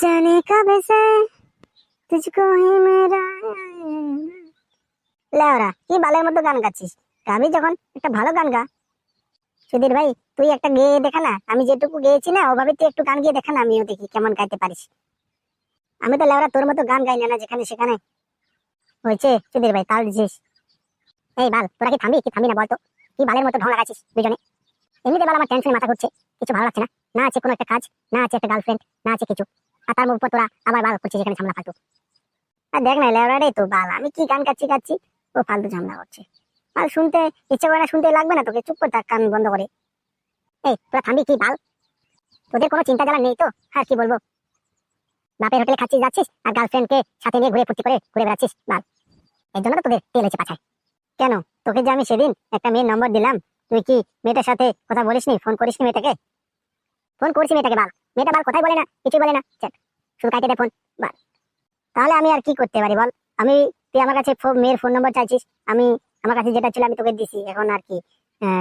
जाने कब से तुझको ही मेरा লেওরা কি বালের মতো গান গাচ্ছিস। গাবি যখন একটা ভালো গান গা। সুধীর ভাই তুই একটা গেয়ে দেখা না, আমি যেটুকু গেয়েছি না ওভাবে তুই একটু গান গিয়ে দেখা না, আমিও দেখি কেমন গাইতে পারিস। আমি তো লেওরা তোর মতো গান গাই না যেখানে সেখানে। হয়েছে সুধীর ভাই, তাল দিছিস। এই বাল তোরা কি থামবি কি থামবি না বলতো? কি বালের মতো ঢং লাগাচ্ছিস দুজনে। এমনিতে বাল আমার টেনশনে মাথা ঘুরছে, কিছু ভালো লাগছে না। না আছে কোনো একটা কাজ, না আছে একটা গার্লফ্রেন্ড, না আছে কিছু। আর তার উপর তোরা আবার বাল করছিস এখানে ঝামেলা ফালতু। আর দেখ না লেওরা রে তো বাল, আমি কি গান গাচ্ছি গাচ্ছি, ও ফালতু ঝামেলা করছে। আর শুনতে ইচ্ছা করে না, শুনতে লাগবে না তোকে, চুপ করে থাক কান বন্ধ করে। এই তোরা থামবি কি বাল? তোদের কোনো চিন্তা জ্বালা নেই তো? হ্যাঁ কি বলবো, বাপের হোটেলে খাচ্ছিস যাচ্ছিস আর গার্লফ্রেন্ডকে সাথে নিয়ে ঘুরে ফুর্তি করে ঘুরে বেড়াচ্ছিস বাল। এর জন্য তো তোদের তেল হয়েছে পাছায়। কেন তোকে যে আমি সেদিন একটা মেয়ের নম্বর দিলাম, তুই কি মেয়েটার সাথে কথা বলিসনি, ফোন করিসনি মেয়েটাকে? ফোন করছি মেয়েটাকে বাল, মেয়েটা বাল কথাই বলে না, কিছুই বলে না, শুধু কাটে দেয় ফোন বাল। তাহলে আমি আর কি করতে পারি বল? আমি, তুই আমার কাছে মেয়ের ফোন নম্বর চাইছিস, আমি আমার কাছে যেটা ছিল আমি তোকে দিছি, এখন আর কি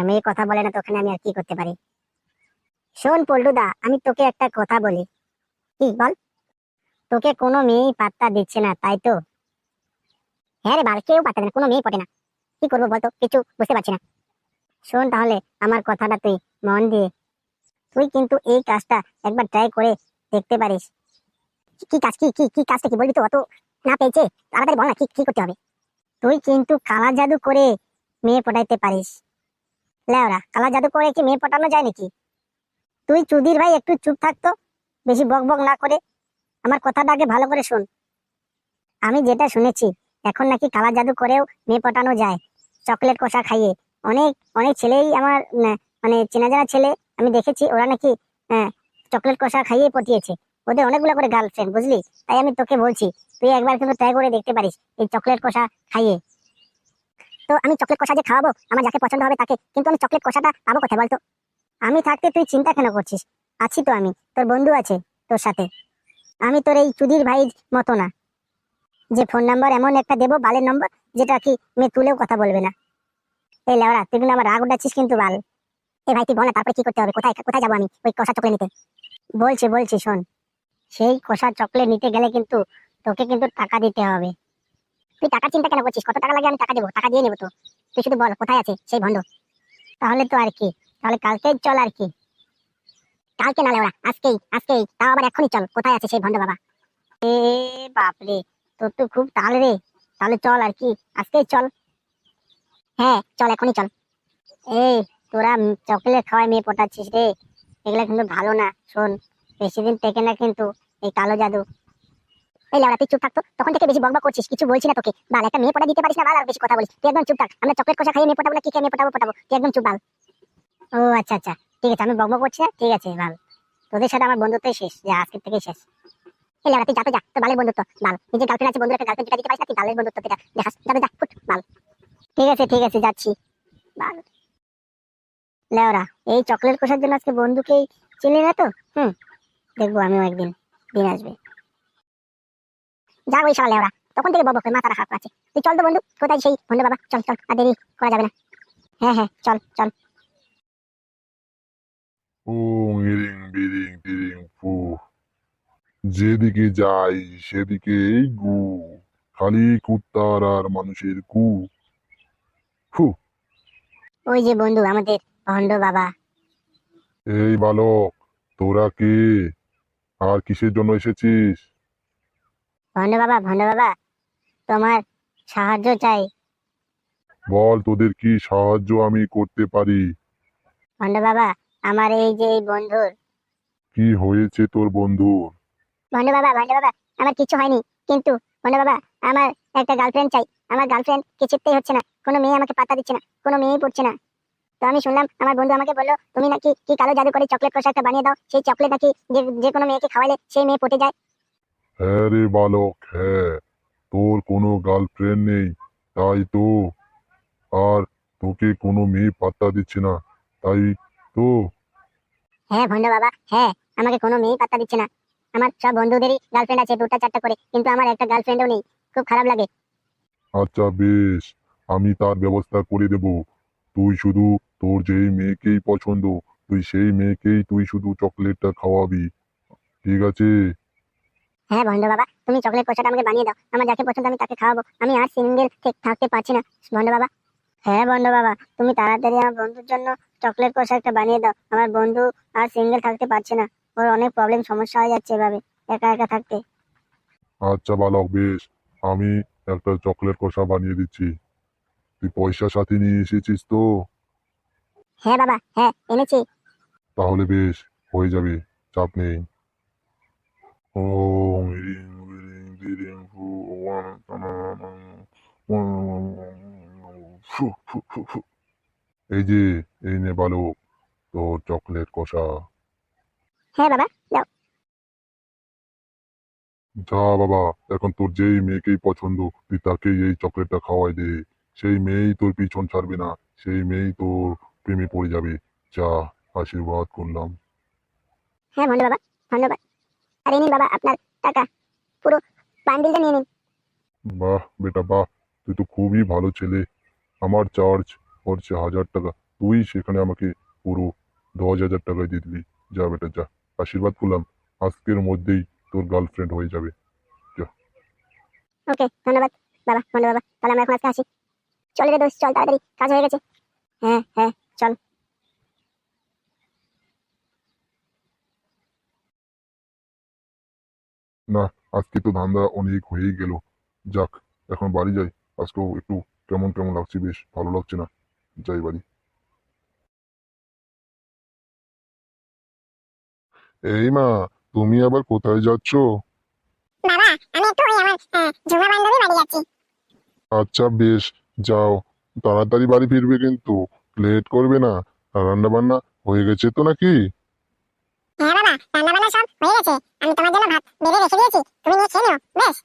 মেয়ে কথা বলে না তো ওখানে আমি আর কি করতে পারি? শোন পল্টুদা, আমি তোকে একটা কথা বলি। কি বল? তোকে কোনো মেয়েই পাত্তা দিচ্ছে না তাই তো? হ্যাঁ রে বাল, কেউ পাত্তা দেয় না, কোনো মেয়ে পটে না। কি করবো বলতো, কিছু বুঝতে পারছি না। শোন তাহলে আমার কথাটা তুই মন দিয়ে, তুই কিন্তু এই কাজটা একবার ট্রাই করে দেখতে পারিস। কি কাজ, কি কি কি কাজটা কি বলবি তো? অত না পেয়েছে, তাড়াতাড়ি বল না, কি কি করতে হবে? তুই কিন্তু কালা জাদু করে মেয়ে পটাইতে পারিস। লেওরা, কালা জাদু করে কি মেয়ে পটানো যায় নাকি? তুই চুদির ভাই একটু চুপ থাকতো, বেশি বক বক না করে আমার কথাটা আগে ভালো করে শোন। আমি যেটা শুনেছি, এখন নাকি কালা জাদু করেও মেয়ে পটানো যায়, চকলেট কষা খাইয়ে। অনেক অনেক ছেলেই আমার মানে চেনা জানা ছেলে আমি দেখেছি, ওরা নাকি চকলেট কষা খাইয়ে পটিয়েছে। ওদের অনেকগুলো করে গার্লফ্রেন্ড বুঝলি। তাই আমি তোকে বলছি, তুই একবার কিন্তু ট্রাই করে দেখতে পারিস এই চকলেট কষা খাইয়ে। তো আমি চকলেট কষা যে খাওয়াবো আমার যাকে পছন্দ হবে তাকে, কিন্তু আমি চকলেট কষাটা পাবো কোথায় বলতো? আমি থাকতে তুই চিন্তা কেন করছিস? আছি তো আমি, তোর বন্ধু আছে তোর সাথে। আমি তোর এই চুদির ভাই মতো না, যে ফোন নাম্বার এমন একটা দেবো বালের নম্বর যেটা কি মেয়ে তুলেও কথা বলবে না। এই লেওড়া, তুই কিন্তু আমার রাগ উঠাচ্ছিস কিন্তু বাল। এই ভাই তুই বল না, তারপরে কি করতে হবে, কোথায় কোথায় যাবো আমি ওই কষা চকলেট নিতে? বলছি বলছি শোন, সেই কষা চকলেট নিতে গেলে কিন্তু তোকে কিন্তু টাকা দিতে হবে। তুই টাকার চিন্তা কেন করছিস? কত টাকা লাগে আমি টাকা দেবো, টাকা দিয়ে নেবো তো। তুই শুধু বল কোথায় আছে সেই ভণ্ড। তাহলে তো আর কি, তাহলে কালকেই চল আর কি। কালকে না লেওড়া, আজকেই আজকেই, তাও আবার এখনই চল। কোথায় আছে সেই ভণ্ড বাবা? এ বাপরে, তোর তো খুব তাল রে। তাহলে চল আর কি, আজকেই চল। হ্যাঁ চল, এখনই চল। এই তোরা চকলেট খাওয়াই মেয়ে পটাচ্ছিস রে, এগুলা কিন্তু ভালো না। শোন, বেশি দিন টেকে না কিন্তু এই কালো জাদু। এই লেওড়া তুই চুপ থাকতো, তখন থেকে বেশি বকবক করছিস, কিছু বলছি না তোকে বাল। একটা মেয়ে পটা দিতে পারিস না বাল, আর বেশি কথা বলিস। তুই একদম চুপ থাক, আমরা চকলেট কষা খাইয়ে মেয়ে পটাবো না কি খেয়ে মেয়ে পটাবো পটাবো, তুই একদম চুপ বাল। ও আচ্ছা আচ্ছা, ঠিক আছে, আমি বকবক করছি না, ঠিক আছে বাল। তোদের সাথে আমার বন্ধুত্বই শেষ, যা আজকের থেকেই শেষ। এই লেওড়া তুই যা তো যা, তোর বালের বন্ধুত্ব বাল। নিজের গার্লফ্রেন্ড আছে, বন্ধুর একটা গার্লফ্রেন্ড যেটা দিতে পারিস না, তুই বালের বন্ধুত্ব যেটা দেখাস, যা তো যা ফুট বাল। ঠিক আছে যাচ্ছি বাল। লেওরা, এই চকলেট কষার জন্য আজকে বন্ধুকেই চিনি না তো। হুম, দেখবো আমিও একদিন, দিন আসবে। যা ওই শালা লেওরা, তখন থেকে বকবক করে মাথা রাখা আছে। তুই চল তো বন্ধু, কোথায় সেই বন্ধু বাবা, চল চল, আর দেরি করা যাবে না। হ্যাঁ হ্যাঁ চল চল। ওং ইরিং বিরিং টিরিং ফু, যেদিকে যাই সেদিকেই গু, খালি কুত্তার আর মানুষের গু। ফু। ওই যে বন্ধু আমাদের ভণ্ড বাবা। এই বালক, তোরা কে আর কিসের জন্য এসেছিস? ভণ্ড বাবা, তোমার সাহায্য চাই। বল, তোদের কি সাহায্য আমি করতে পারি? ভণ্ড বাবা, আমার এই যে এই বন্ধুর। কি হয়েছে তোর বন্ধুর? ভণ্ড বাবা, আমার কিছু হয়নি, কিন্তু ভণ্ড বাবা, আমার একটা গার্লফ্রেন্ড চাই। আমার গার্লফ্রেন্ড কিছুতেই হচ্ছে না, কোনো মেয়ে আমাকে পাত্তা দিচ্ছে না, কোনো মেয়েই পড়ছে না। তো আমি শুনলাম, আমার বন্ধু আমাকে বললো তুমি নাকি কি কালো জাদু করে চকলেট কষা একটা বানিয়ে দাও, সেই চকলেট নাকি যে কোনো মেয়েকে খাওয়াইলে সেই মেয়ে পটে যায়। হ্যাঁ রে বালক, হ্যাঁ, তোর কোনো গার্লফ্রেন্ড নেই তাই তো, আর তোকে কোনো মেয়ে পাত্তা দিচ্ছে না তাই তো। হ্যাঁ ভণ্ড বাবা, হ্যাঁ, আমাকে কোনো মেয়েই পাত্তা দিচ্ছে না। আমার সব বন্ধুদেরই গার্লফ্রেন্ড আছে, দুটা চারটা করে, কিন্তু আমার একটা গার্লফ্রেন্ডও নেই। খুব খারাপ লাগে। আচ্ছা বেশ, আমি তার ব্যবস্থা করে দেব। তুই শুধু তোর যেই মেয়েকেই পছন্দ, তুই সেই মেয়েকেই তুই শুধু চকলেটটা খাওয়াবি, ঠিক আছে? হ্যাঁ ভন্ড বাবা, তুমি চকলেট কষাটা আমাকে বানিয়ে দাও, আমার যাকে পছন্দ আমি তাকে খাওয়াবো, আমি আর সিঙ্গেল থাকতে পারছি না ভন্ড বাবা। হ্যাঁ ভন্ড বাবা, তুমি তাড়াতাড়ি আমার বন্ধুর জন্য চকলেট কষা একটা বানিয়ে দাও, আমার বন্ধু আর সিঙ্গেল থাকতে পারছে না, ওর অনেক প্রবলেম সমস্যা হয়ে যাচ্ছে এভাবে একা একা থাকতে। আচ্ছা বালক, বেশ, আমি একটা চকলেট কষা বানিয়ে দিচ্ছি। তুই পয়সা সাথে নিয়ে এসেছিস তো? হ্যাঁ বাবা, হ্যাঁ এনেছি। তাহলে বেশ, হয়ে যাবে, চাপ নেই। ওম রিং বিরিং বিরিং ফু ওয়াং টানাং ওয়াং ওয়াং ওয়াং ওয়াং ফু ফু ফু ফু। এই যে, এই নে বালক, তোর চকলেট কষা। হ্যাঁ বাবা, যাও। যা বাবা, এখন তোর যেই মেয়েকেই পছন্দ তুই তাকেই এই চকলেটটা খাওয়াই দে। সেই মেয়েই তোর পিছন ছাড়বে না, সেই মেয়েই তোর প্রেমে পড়ে যাবে। যা, আশীর্বাদ করলাম। হ্যাঁ ভন্ড বাবা, ধন্যবাদ। আর এই নিন বাবা আপনার টাকা, পুরো বান্ডিলটা নিয়ে নিন। বাহ বেটা বাহ, তুই তো খুবই ভালো ছেলে। আমার চার্জ হচ্ছে 1000 টাকা, তুই সেখানে আমাকে পুরো 10,000 টাকায় দিয়ে দিলি। যা বেটা যা, আশীর্বাদ করলাম, আজকের মধ্যেই তোর গার্লফ্রেন্ড হয়ে যাবে। যা। ওকে ধন্যবাদ বাবা, ভন্ড বাবা, তাহলে আমরা এখন আজকে আসি। চল রে দোস্ত, চল তাড়াতাড়ি, কাজ হয়ে গেছে। হ্যাঁ হ্যাঁ, চল। না, আজকে তো ধান্দা অনেক হয়েই গেল। যাক, এখন বাড়ি যাই। আজকেও একটু কেমন কেমন লাগছে, বেশ ভালো লাগছে না। যাই বাড়ি। এই মা, তুমি আবার কোথায় যাচ্ছ? বাবা, আমি একটু ওই আমার ঝুমা বান্ধবী বাড়ি যাচ্ছি। আচ্ছা বেশ, যাও, তাড়াতাড়ি বাড়ি ফিরবে কিন্তু, লেট করবে না। আর রান্না বান্না হয়ে গেছে তো নাকি? হ্যাঁ বাবা, রান্না বান্না সব হয়ে গেছে, আমি তোমার জন্য ভাত বেড়ে রেখে দিয়েছি, তুমি নিয়ে খেয়ে নিও বেশ।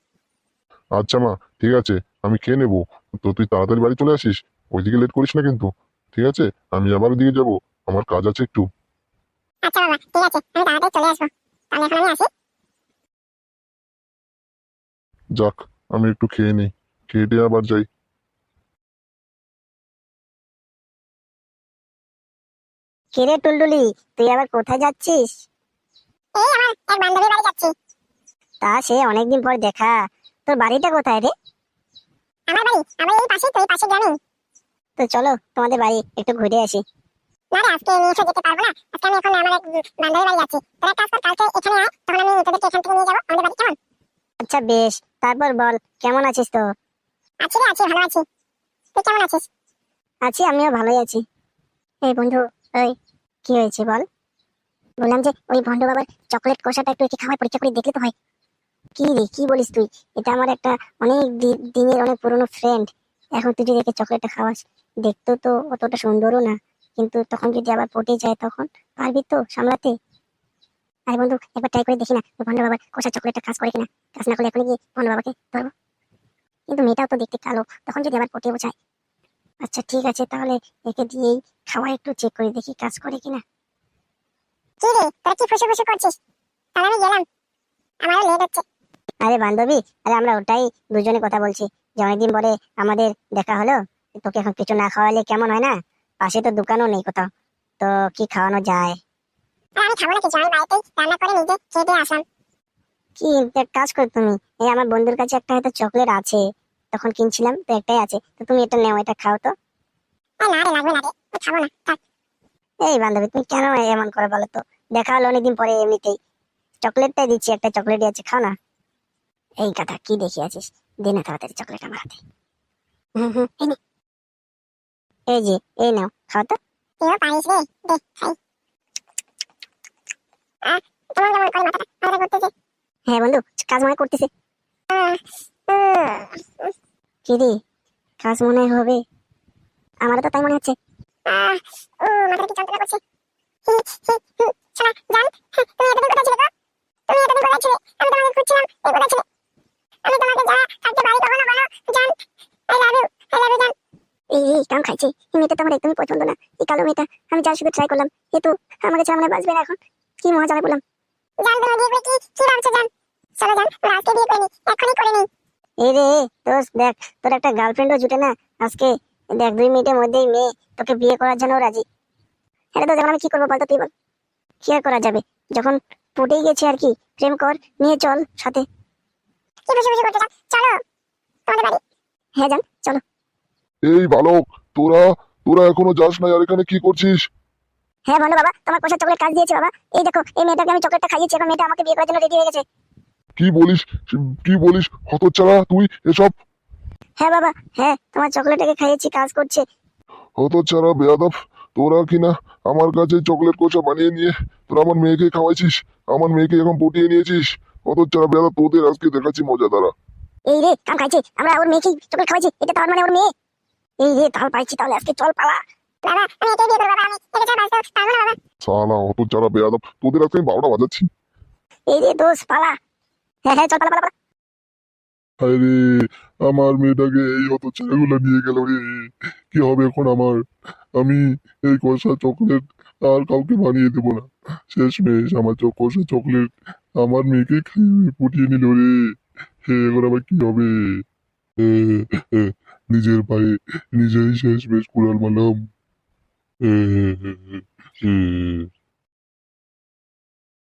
আচ্ছা মা, ঠিক আছে, আমি খেয়ে নেবো। তো তুই তাড়াতাড়ি বাড়ি চলে আসিস, ওইদিকে লেট করিস না কিন্তু। ঠিক আছে, আমি আবার ওদিকে যাবো, আমার কাজ আছে একটু। আচ্ছা বাবা, ঠিক আছে, আমি তাড়াতাড়ি চলে আসবো, তাহলে এখন আমি আসি। যাক, আমি একটু খেয়ে নিই, খেয়ে টেয়ে আবার যাই। কিরে টুলটুলি, তুই আবার কোথায় যাচ্ছিস? এই আমার এক বান্ধবীর বাড়ি যাচ্ছি। তা সে অনেকদিন পর দেখা, তোর বাড়িটা কোথায় রে? আমার বাড়ি আমার এই পাশেই, তো এই পাশে গ্রামে। তো চলো তোমাদের বাড়ি একটু ঘুরে আসি। না রে, আজকে নিয়ে এসে যেতে পারবো না, আজকে আমি এখন আমার এক বান্ধবীর বাড়ি যাচ্ছি, তোরা কাজ কর, কালকে এখানে আয়, তখন আমি তোদেরকে এখান থেকে নিয়ে যাবো আমাদের বাড়ি, কেমন? আচ্ছা বেশ, তারপর বল, কেমন আছিস তো? আছি রে, আছি, ভালো আছি। তুই কেমন আছিস? আছি, আমিও ভালোই আছি। এই বন্ধু, ওই কি হয়েছে বল। বললাম যে ওই ভন্ড বাবার চকলেট কষাটা একটু একে খাওয়ার পরীক্ষা করে দেখলে তো হয়। কি রে, কি বলিস তুই? এটা আমার একটা অনেক দিনের অনেক পুরনো ফ্রেন্ড, এখন তুই যদি একে চকলেটটা খাওয়াস, দেখতেও তো অতটা সুন্দরও না, কিন্তু তখন যদি আবার পটে যায় তখন পারবি তো সামলাতে? আরে বন্ধু, একবার ট্রাই করে দেখি না ওই ভন্ড বাবার কষা চকলেটটা কাজ করে কিনা। কাজ না করলে এখন গিয়ে ভন্ড বাবাকে ধরবো, কিন্তু মেয়েটাও তো দেখতে কালো, তখন যদি আবার পটে বোঝায়। আচ্ছা ঠিক আছে, তাহলে একে দিয়েই খাওয়া একটু চেক করে দেখি কাজ করে কিনা। কি রে, তোরা কি ফুসে ফুসে করছিস? তাহলে আমি গেলাম, আমারও লেট হচ্ছে। আরে বান্ধবী, আরে আমরা ওটাই দুজনে কথা বলছি, যে অনেকদিন পরে আমাদের দেখা হলো, তোকে এখন কিছু না খাওয়ালে কেমন হয় না? পাশে তো দোকানও নেই কোথাও, তো কি খাওয়ানো যায়? আমি খাবো না কিছু, আমি বাড়িতেই রান্না করে নিজে খেয়ে দিয়ে আসলাম। কি এক কাজ করো তুমি, এই আমার বন্ধুর কাছে একটা হয়তো চকলেট আছে, তখন কিনছিলাম তো একটাই আছে, তো তুমি এটা নেও, এটা খাও তো। না রে, লাগবে না রে, আমি খাবো না, থাক। এই বান্ধবী, তুমি কেন এমন করে বলো তো? দেখা হলো অনেকদিন পরে, এমনিতেই চকলেটটাই দিচ্ছি, একটা চকলেটই আছে, খাও না। এই কথা কি দেখি আছিস, দে না তাড়াতাড়ি চকলেট আমার হাতে। এই নে, এই যে, এই নাও, খাও তো। তুইও পারিস রে, দে খাই। তোমার কেমন করে মাথাটা করতেছে? হ্যাঁ বন্ধু, কাজ মনে হয় করতেছে। কি রে, কাজ মনে হবে? আমারও তো তাই মনে হচ্ছে। মাথা কি যন্ত্রণা করছে। শালা জান, তুমি এতদিন কোথায় ছিলে গো? তুমি এতদিন কোথায় ছিলে? আমি তোমাকে খুঁজছিলাম, তুমি কোথায় ছিলে? আমি তোমাকে যা থাকতে পারি কখনো বলো জান। I love you, I love you জান। এই কাম খাইছে, এই মেয়েটা তো আমার একদমই পছন্দ না, এই কালো মেয়েটা। আমি যা শুধু ট্রাই করলাম, এ তো আমাকে ছাড়া মনে বাঁচবে না এখন। কি মজা জ্বালা বললাম। জান তুমি বিয়ে করে কি ভাবছো জান? চলো জান, আমরা আজকে বিয়ে করে নি, এখনই করে নি। এই রে দোস্ত, দেখ তোর একটা গার্লফ্রেন্ডও জুটে না আজকে, দেখ 2 মিনিটের মধ্যেই মেয়ে তোকে বিয়ে করার জন্য রাজি। এটা তো যখন আমি কি করবো বলতো, তুই বল। কি আর করা যাবে, যখন পটেই গেছে আর কি, প্রেম কর, নিয়ে চল সাথে। কি খুশি খুশি করতে চান? চলো তোমাদের বাড়ি। হ্যাঁ যান, চলো। এই বালক, তোরা তোরা এখনো যাস না, আর এখানে কি করছিস? হ্যাঁ বন্ধু বাবা, তোমার পোষা চকলেট কাজ দিয়েছে বাবা। এই দেখো, এই মেয়েটাকে আমি চকলেটটা খাইয়েছি, এখন মেয়েটা আমাকে বিয়ে করার জন্য রেডি হয়ে গেছে। কি বলিস? কি বলিস হতচ্ছাড়া তুই এসব? হ্যাঁ বাবা, হ্যাঁ তোমার চকলেটটাকে খাইয়েছি, কাজ করছে। হতচ্ছাড়া বেয়াদব, তোরা কিনা আমার কাছে চকলেট কোচা বানিয়ে নিয়ে তোরা আমার মেয়েকে খাওয়াইছিস, আমার মেয়েকে এখন পটিয়ে নিয়েছিস। হতচ্ছাড়া বেয়াদব, তোদের আজকে দেখাচ্ছি মজা দাঁড়া। এই রে কাম খাইছে, আমরা ওর মেয়েকেই চকলেট খাওয়াইছি, এটা তার মানে ওর মেয়ে। এই রে তাল পাইছি, তাহলে আজকে চল পালা। বাবা আমি এটাই বিয়ে করবো বাবা, আমি এটাকে ছাড়া বাঁচতে পারবো না বাবা। শালা হতচ্ছাড়া বেয়াদব, তোদের আজকে আমি 12টা বাজাচ্ছি। এই রে দোষ পালা। হ্যাঁ হ্যাঁ চল পালা পালা পালা। হায় রে, আমার মেয়েটাকে এই হতচ্ছাড়াগুলো নিয়ে গেল রে। কি হবে এখন আমার? আমি এই কষা চকলেট আর কাউকে বানিয়ে দেবো না। শেষমেশ আমার কষা চকলেট আমার মেয়েকে খাইয়ে পটিয়ে নিল রে। হে, এবার আবার কি হবে? এ, এ, নিজের পায়ে নিজেই শেষমেশ কুড়াল মারলাম। এ, এ, এ, এ।